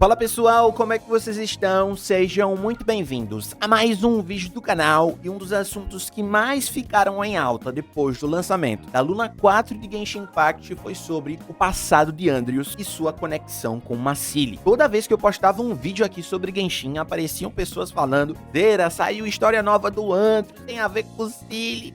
Fala pessoal, como é que vocês estão? Sejam muito bem-vindos a mais um vídeo do canal e um dos assuntos que mais ficaram em alta depois do lançamento da Luna 4 de Genshin Impact foi sobre o passado de Andrius e sua conexão com Massili. Toda vez que eu postava um vídeo aqui sobre Genshin, apareciam pessoas falando: Vera, saiu história nova do Andrius, tem a ver com o Seele.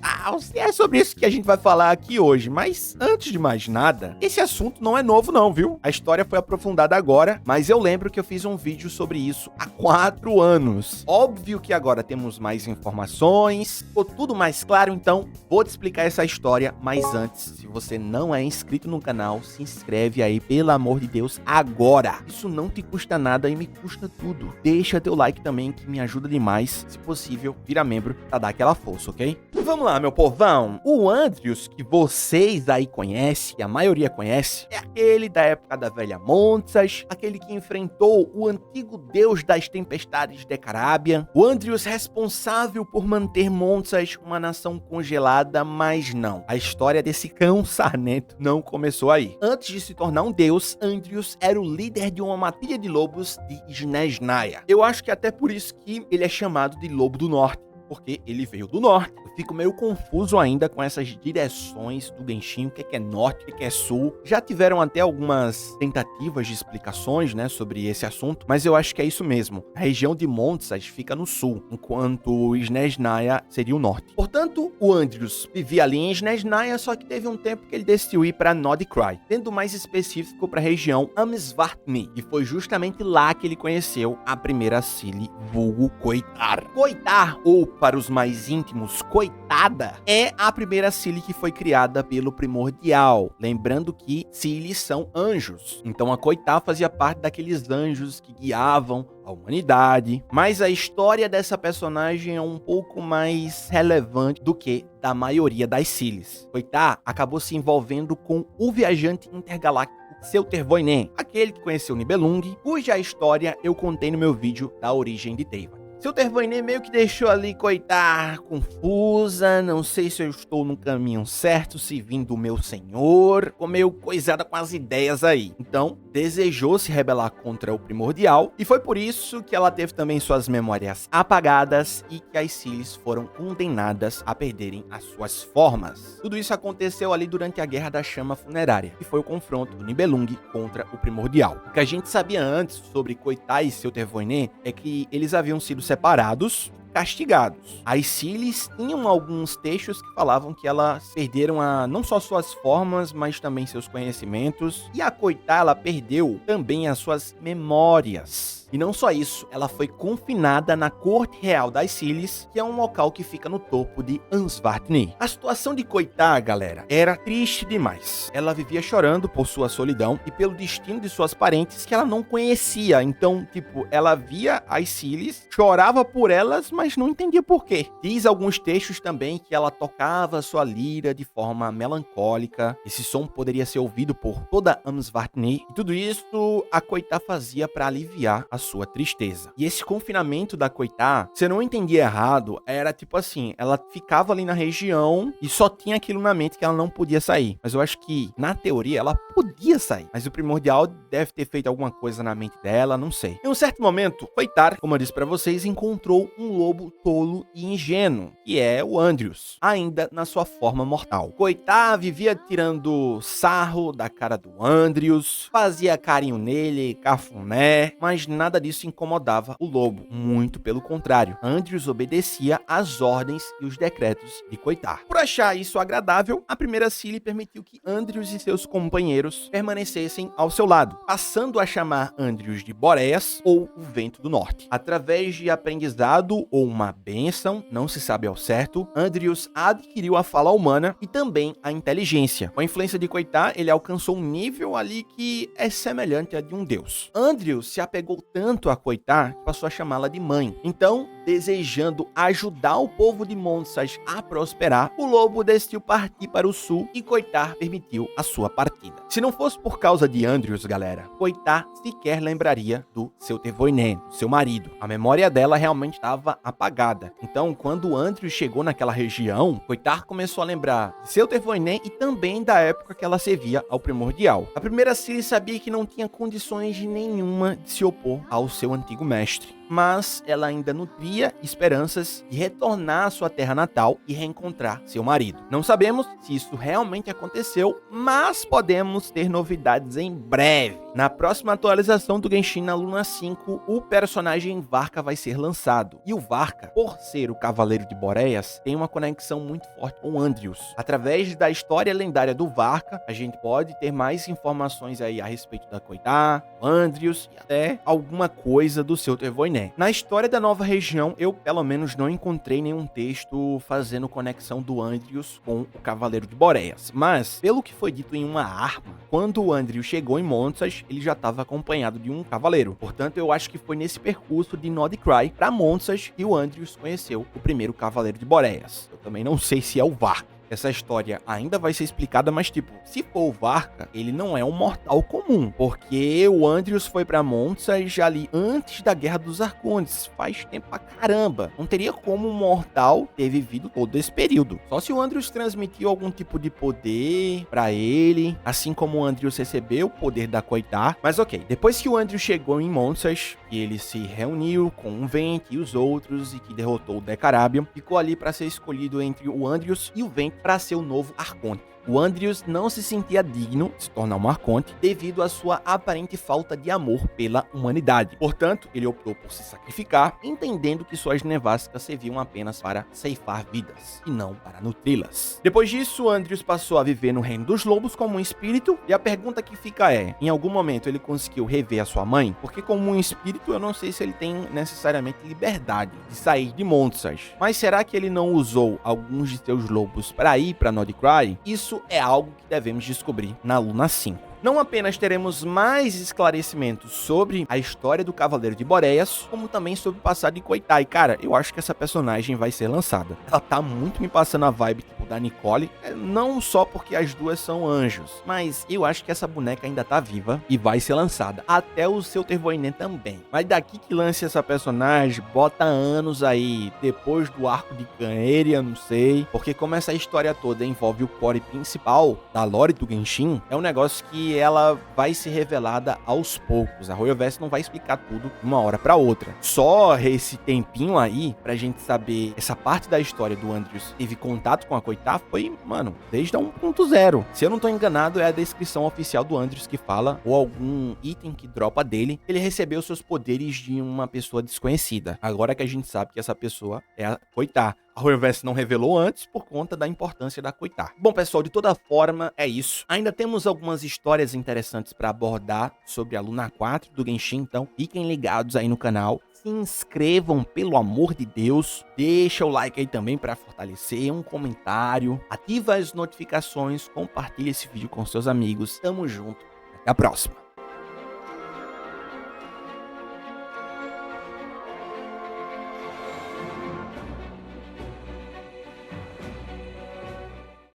E é sobre isso que a gente vai falar aqui hoje. Mas antes de mais nada, esse assunto não é novo não, viu? A história foi aprofundada agora, mas eu lembro que eu fiz um vídeo sobre isso há 4 anos. Óbvio que agora temos mais informações, ficou tudo mais claro, então vou te explicar essa história. Mas antes, se você não é inscrito no canal, se inscreve aí, pelo amor de Deus, agora. Isso não te custa nada e me custa tudo. Deixa teu like também, que me ajuda demais. Se possível, vira membro pra dar aquela força, ok? Vamos lá, meu povão. O Andrius que vocês aí conhecem, que a maioria conhece, é aquele da época da velha Montsas, aquele que enfrentou o antigo deus das tempestades de Carábia, o Andrius responsável por manter Montsas uma nação congelada, mas não. A história desse cão sarnento não começou aí. Antes de se tornar um deus, Andrius era o líder de uma matilha de lobos de Snezhnaya. Eu acho que até por isso que ele é chamado de Lobo do Norte, porque ele veio do norte. Eu fico meio confuso ainda com essas direções do Genshin, o que é norte, o que é sul. Já tiveram até algumas tentativas de explicações, né, sobre esse assunto, mas eu acho que é isso mesmo. A região de Montsas fica no sul, enquanto Snezhnaya seria o norte. Portanto, o Andrius vivia ali em Snezhnaya, só que teve um tempo que ele decidiu ir para Nordcry, sendo mais específico para a região Amsvartni, e foi justamente lá que ele conheceu a primeira Seele, vulgo Qoitar. Qoitar, ou para os mais íntimos, Coitada, é a primeira Seele que foi criada pelo Primordial. Lembrando que Seeles são anjos. Então a Qoitar fazia parte daqueles anjos que guiavam a humanidade. Mas a história dessa personagem é um pouco mais relevante do que da maioria das Seeles. Qoitar acabou se envolvendo com o viajante intergaláctico Seu Tervoinen, aquele que conheceu Nibelung, cuja história eu contei no meu vídeo da origem de Teyvat. Seu Tervoinen meio que deixou ali Qoitar confusa, não sei se eu estou no caminho certo, se vim do meu senhor, ficou meio coisada com as ideias aí. Então, desejou se rebelar contra o Primordial, e foi por isso que ela teve também suas memórias apagadas e que as Seeles foram condenadas a perderem as suas formas. Tudo isso aconteceu ali durante a Guerra da Chama Funerária, que foi o confronto do Nibelung contra o Primordial. O que a gente sabia antes sobre Qoitar e Seu Tervoinen é que eles haviam sido separados, castigados. As Seeles tinham alguns textos que falavam que elas perderam não só suas formas, mas também seus conhecimentos. E a Qoitar, ela perdeu também as suas memórias. E não só isso, ela foi confinada na Corte Real das Seeles, que é um local que fica no topo de Amsvartni. A situação de Qoitar, galera, era triste demais. Ela vivia chorando por sua solidão e pelo destino de suas parentes que ela não conhecia. Então, ela via as Seeles, chorava por elas, mas não entendia por quê. Diz alguns textos também que ela tocava sua lira de forma melancólica. Esse som poderia ser ouvido por toda Amsvartni. E tudo isso a Qoitar fazia para aliviar a sua tristeza. E esse confinamento da Qoitar, se eu não entendi errado, era assim, ela ficava ali na região e só tinha aquilo na mente que ela não podia sair. Mas eu acho que, na teoria, ela podia sair. Mas o Primordial deve ter feito alguma coisa na mente dela, não sei. Em um certo momento, Qoitar, como eu disse pra vocês, encontrou um lobo tolo e ingênuo, que é o Andrius, ainda na sua forma mortal. Qoitar vivia tirando sarro da cara do Andrius, fazia carinho nele, cafuné, mas nada disso incomodava o lobo, muito pelo contrário. Andrius obedecia às ordens e os decretos de Qoitar. Por achar isso agradável, a primeira Seele permitiu que Andrius e seus companheiros permanecessem ao seu lado, passando a chamar Andrius de Boreas, ou o Vento do Norte. Através de aprendizado ou uma bênção, não se sabe ao certo, Andrius adquiriu a fala humana e também a inteligência. Com a influência de Qoitar, ele alcançou um nível ali que é semelhante a de um deus. Andrius se apegou tanto a Qoitar que passou a chamá-la de mãe. Então, desejando ajudar o povo de Montsas a prosperar, o lobo decidiu partir para o sul e Qoitar permitiu a sua partida. Se não fosse por causa de Andrius, galera, Qoitar sequer lembraria do Seu Tervoinen, seu marido. A memória dela realmente estava apagada. Então, quando o Andrews chegou naquela região, Koitar começou a lembrar de seu Tervoinen e também da época que ela servia ao Primordial. A primeira Ciri sabia que não tinha condições nenhuma de se opor ao seu antigo mestre, mas ela ainda nutria esperanças de retornar à sua terra natal e reencontrar seu marido. Não sabemos se isso realmente aconteceu, mas podemos ter novidades em breve. Na próxima atualização do Genshin na Luna 5, o personagem Varka vai ser lançado. E o Varka, por ser o Cavaleiro de Boreas, tem uma conexão muito forte com Andrius. Através da história lendária do Varka, a gente pode ter mais informações aí a respeito da Koitar, Andrius e até alguma coisa do seu Tervoinen. Na história da nova região, eu pelo menos não encontrei nenhum texto fazendo conexão do Andrius com o Cavaleiro de Boreas. Mas, pelo que foi dito em uma arma, quando o Andrius chegou em Monsas, ele já estava acompanhado de um cavaleiro. Portanto, eu acho que foi nesse percurso de Nodcry para Monsas que o Andrius conheceu o primeiro Cavaleiro de Boreas. Eu também não sei se é o Varka. Essa história ainda vai ser explicada, mas tipo, se for o Varka, ele não é um mortal comum, porque o Andrius foi pra Monsas ali antes da Guerra dos Arcontes, faz tempo pra caramba. Não teria como um mortal ter vivido todo esse período. Só se o Andrius transmitiu algum tipo de poder pra ele, assim como o Andrius recebeu o poder da Koitar. Mas ok, depois que o Andrius chegou em Monsas, que ele se reuniu com o Vent e os outros e que derrotou o Decarabium, ficou ali pra ser escolhido entre o Andrius e o Vent para ser o novo Arconte. O Andrius não se sentia digno de se tornar um Arconte devido à sua aparente falta de amor pela humanidade. Portanto, ele optou por se sacrificar, entendendo que suas nevascas serviam apenas para ceifar vidas e não para nutri-las. Depois disso, Andrius passou a viver no Reino dos Lobos como um espírito, e a pergunta que fica é, em algum momento ele conseguiu rever a sua mãe? Porque como um espírito, eu não sei se ele tem necessariamente liberdade de sair de Monsas. Mas será que ele não usou alguns de seus lobos para ir para Nodcry? Isso é algo que devemos descobrir na Luna 5. Não apenas teremos mais esclarecimentos sobre a história do Cavaleiro de Boreas, como também sobre o passado de Koitar. E cara, eu acho que essa personagem vai ser lançada. Ela tá muito me passando a vibe tipo da Nicole, não só porque as duas são anjos, mas eu acho que essa boneca ainda tá viva e vai ser lançada. Até o seu Tervoinen também. Mas daqui que lance essa personagem, bota anos aí, depois do arco de Caneria, não sei. Porque como essa história toda envolve o core principal da lore do Genshin, é um negócio que ela vai ser revelada aos poucos. A Royoverse não vai explicar tudo de uma hora pra outra. Só esse tempinho aí, pra gente saber essa parte da história do Andrius teve contato com a Koitar, foi, mano, desde a 1.0. Se eu não tô enganado, é a descrição oficial do Andrius que fala, ou algum item que dropa dele, ele recebeu seus poderes de uma pessoa desconhecida. Agora que a gente sabe que essa pessoa é a Koitar. A Royoverse não revelou antes por conta da importância da Koitar. Bom, pessoal, de toda forma, é isso. Ainda temos algumas histórias interessantes para abordar sobre a Luna 4 do Genshin, então fiquem ligados aí no canal. Se inscrevam, pelo amor de Deus. Deixa o like aí também para fortalecer, um comentário. Ativa as notificações, compartilha esse vídeo com seus amigos. Tamo junto. Até a próxima.